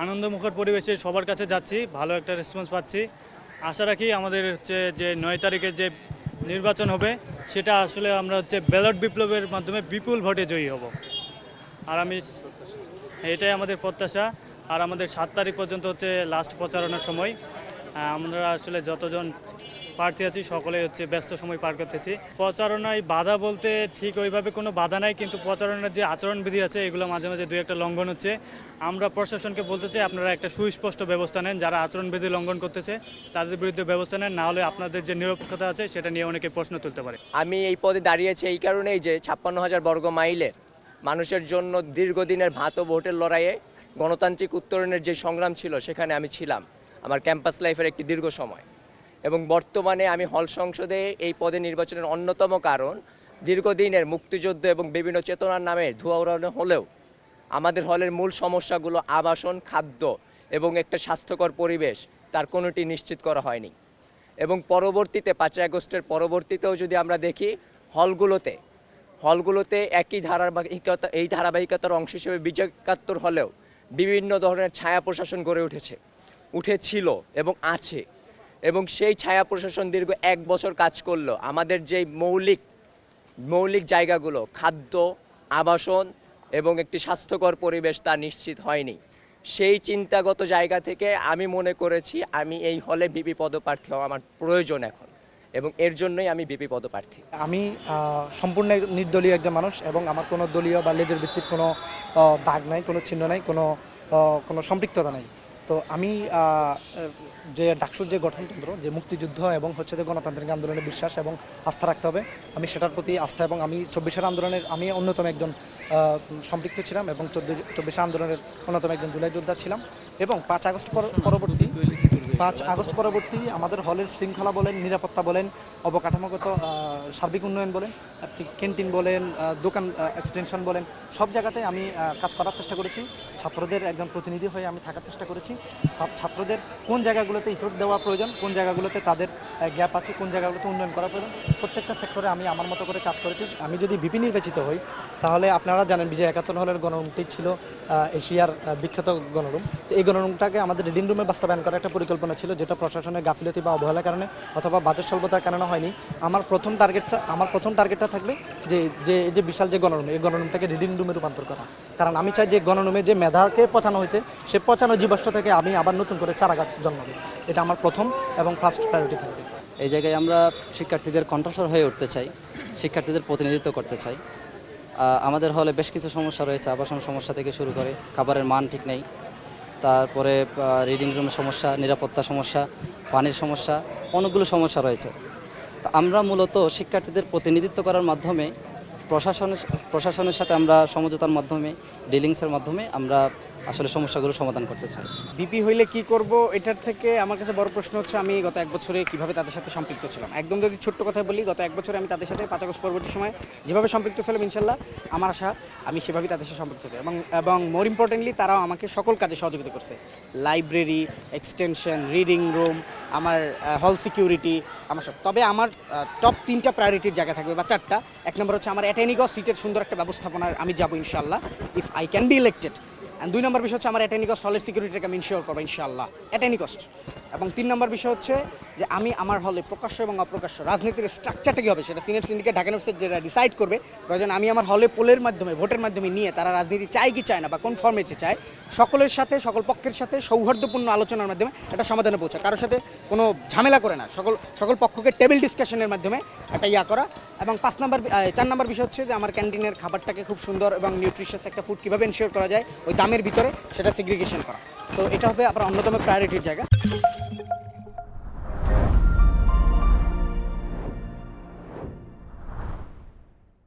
আনন্দমুখর পরিবেশে সবার কাছে যাচ্ছি, ভালো একটা রেসপন্স পাচ্ছি। আশা রাখি আমাদের হচ্ছে যে 9 তারিখের যে নির্বাচন হবে সেটা আসলে আমরা হচ্ছে ব্যালট বিপ্লবের মাধ্যমে বিপুল ভোটে জয়ী হব। আর এটাই আমাদের প্রত্যাশা। আর আমাদের 7 তারিখ পর্যন্ত হচ্ছে লাস্ট প্রচারণার সময়। আমরা আসলে যতজন প্রার্থী আছি সকলেই হচ্ছে ব্যস্ত সময় পার করতেছি। প্রচারণায় বাধা বলতে ঠিক ওইভাবে কোনো বাধা নাই, কিন্তু প্রচারণার যে আচরণবিধি আছে এগুলো মাঝে মাঝে দুই একটা লঙ্ঘন হচ্ছে। আমরা প্রশাসনকে বলতে চাই আপনারা একটা সুস্পষ্ট ব্যবস্থা নেন, যারা আচরণবিধি লঙ্ঘন করতেছে তাদের বিরুদ্ধে ব্যবস্থা নেন, না হলে আপনাদের যে নিরপেক্ষতা আছে সেটা নিয়ে অনেকে প্রশ্ন তুলতে পারে। আমি এই পদে দাঁড়িয়েছি এই কারণেই যে 56,000 বর্গ মাইলের মানুষের জন্য দীর্ঘদিনের ভাত ও ভোটের লড়াইয়ে গণতান্ত্রিক উত্তরণের যে সংগ্রাম ছিল সেখানে আমি ছিলাম আমার ক্যাম্পাস লাইফের একটি দীর্ঘ সময়। এবং বর্তমানে আমি হল সংসদে এই পদে নির্বাচনের অন্যতম কারণ দীর্ঘদিনের মুক্তিযুদ্ধ এবং বিভিন্ন চেতনার নামে ধোঁয়া উড়ানো হলেও আমাদের হলের মূল সমস্যাগুলো আবাসন, খাদ্য এবং একটা স্বাস্থ্যকর পরিবেশ তার কোনোটি নিশ্চিত করা হয়নি। এবং পরবর্তীতে 5 আগস্টের পরবর্তীতেও যদি আমরা দেখি হলগুলোতে এই ধারাবাহিকতার অংশ হিসেবে বিজয় 71 হলেও বিভিন্ন ধরনের ছায়া প্রশাসন গড়ে উঠেছিল এবং আছে। এবং সেই ছায়া প্রশাসন দীর্ঘ 1 বছর কাজ করলো আমাদের যে মৌলিক জায়গাগুলো খাদ্য, আবাসন এবং একটি স্বাস্থ্যকর পরিবেশ তা নিশ্চিত হয়নি। সেই চিন্তাগত জায়গা থেকে আমি মনে করেছি আমি এই হলে ভিপি পদপ্রার্থী হওয়া আমার প্রয়োজন এখন, এবং এর জন্যই আমি ভিপি পদপ্রার্থী। আমি সম্পূর্ণ নির্দলীয় একজন মানুষ এবং আমার কোনো দলীয় বা লেজের ভিত্তির কোনো দাগ নাই, কোনো চিহ্ন নাই, কোনো সম্পৃক্ততা নাই। তো আমি যে ডাকসুর যে গঠনতন্ত্র, যে মুক্তিযুদ্ধ এবং হচ্ছে যে গণতান্ত্রিক আন্দোলনের বিশ্বাস এবং আস্থা রাখতে হবে, আমি সেটার প্রতি আস্থা, এবং আমি 24 আন্দোলনের আমি অন্যতম একজন সম্পৃক্ত ছিলাম এবং 24 আন্দোলনের অন্যতম একজন জুলাই যোদ্ধা ছিলাম। এবং 5 আগস্ট পরবর্তী আমাদের হলের শৃঙ্খলা বলেন, নিরাপত্তা বলেন, অবকাঠামোগত সার্বিক উন্নয়ন বলেন, আপনি ক্যান্টিন বলেন, দোকান এক্সটেনশন বলেন, সব জায়গাতে আমি কাজ করার চেষ্টা করেছি। ছাত্রদের একজন প্রতিনিধি হয়ে আমি থাকার চেষ্টা করেছি। ছাত্রদের কোন জায়গাগুলোতে ইফোর্ট দেওয়া প্রয়োজন, কোন জায়গাগুলোতে তাদের গ্যাপ আছে, কোন জায়গাগুলোতে উন্নয়ন করা প্রয়োজন, প্রত্যেকটা সেক্টরে আমি আমার মতো করে কাজ করেছি। আমি যদি ভিপি নির্বাচিত হই তাহলে আপনারা জানেন বিজয় 71 হলের গণরুমটি ছিল এশিয়ার বিখ্যাত গণরুম। তো এই গণরুমটাকে আমাদের রিডিং রুমে বাস্তবায়ন করার একটা পরিকল্পনা ছিল, যেটা প্রশাসনের গাফিলতি বা অবহেলার কারণে অথবা বাজেট স্বল্পতার কারণে হয়নি। আমার প্রথম টার্গেটটা থাকবে যে বিশাল যে গণরুম, এই গণরুমটাকে রিডিং রুমে রূপান্তর করা। কারণ আমি চাই যে গণরুমে যে মেধাকে পচানো হয়েছে সে পচানো জীবাশ্ম থেকে আমি আবার নতুন করে চারা গাছ জন্মাবে। এটা আমার প্রথম এবং ফার্স্ট প্রায়োরিটি থাকবে। এই জায়গায় আমরা শিক্ষার্থীদের কণ্ঠস্বর হয়ে উঠতে চাই, শিক্ষার্থীদের প্রতিনিধিত্ব করতে চাই। আমাদের হলে বেশ কিছু সমস্যা রয়েছে, আবাসন সমস্যা থেকে শুরু করে খাবারের মান ঠিক নেই, তারপরে রিডিং রুমের সমস্যা, নিরাপত্তা সমস্যা, পানির সমস্যা, অনেকগুলো সমস্যা রয়েছে। আমরা মূলত শিক্ষার্থীদের প্রতিনিধিত্ব করার মাধ্যমে প্রশাসনের সাথে আমরা সমঝোতার মাধ্যমে, ডিলিংসের মাধ্যমে আমরা আসলে সমস্যাগুলো সমাধান করতে চাই। বিপি হইলে কি করব, এটার থেকে আমার কাছে বড় প্রশ্ন হচ্ছে আমি গত 1 বছরে কিভাবে তাদের সাথে সম্পৃক্ত ছিলাম। একদম যদি ছোট্ট কথা বলি, গত 1 বছরে আমি তাদের সাথে 5 আগস্ট পরবর্তী সময় যেভাবে সম্পৃক্ত ছিলাম, ইনশাল্লাহ আমার আশা আমি সেভাবেই তাদের সাথে সম্পৃক্ত চাই। এবং মোর ইম্পর্টেন্টলি তারাও আমাকে সকল কাজে সহযোগিতা করছে। লাইব্রেরি, এক্সটেনশন, রিডিং রুম, আমার হল সিকিউরিটি, আমার সব। তবে আমার টপ 3টা প্রায়োরিটির জায়গা থাকবে বা 4টা। 1 নম্বর হচ্ছে আমার অ্যাটেনিগস সিটের সুন্দর একটা ব্যবস্থাপনার আমি যাবো ইনশাল্লাহ, if I can be elected. And 2 নম্বর বিষয় হচ্ছে আমার অ্যাটেনিকস্ট হলের সিকিউরিটিকে আমি ইনশিওর করবো ইনশাআল্লাহ, অ্যাটেনিকস্ট। এবং 3 নম্বর বিষয় হচ্ছে যে আমি আমার হলে প্রকাশ্য এবং অপ্রকাশ্য রাজনীতির স্ট্রাকচারটা কী হবে সেটা সিনিয়র সিন্ডিকেট ঢাকা ইউনিভার্সিটি যেটা ডিসাইড করবে। প্রয়োজন আমি আমার হলে পোলের মাধ্যমে, ভোটের মাধ্যমে নিয়ে তারা রাজনীতি চায় কি চায় না বা কোন ফর্মেটে চায়, সকলের সাথে, সকল পক্ষের সাথে সৌহার্দ্যপূর্ণ আলোচনার মাধ্যমে একটা সমাধানে পৌঁছা, কারোর সাথে কোনো ঝামেলা করে না, সকল পক্ষকে টেবিল ডিসকাশনের মাধ্যমে একটা করা। এবং 4 নম্বর বিষয় হচ্ছে যে আমার ক্যান্টিনের খাবারটাকে খুব সুন্দর এবং নিউট্রিশিয়াস একটা ফুড কীভাবে এনশিওর করা যায় ওই দামের ভিতরে, সেটা সেগ্রিগেশন করা। সো এটা হবে আপনার অন্যতম প্রায়োরিটির জায়গা।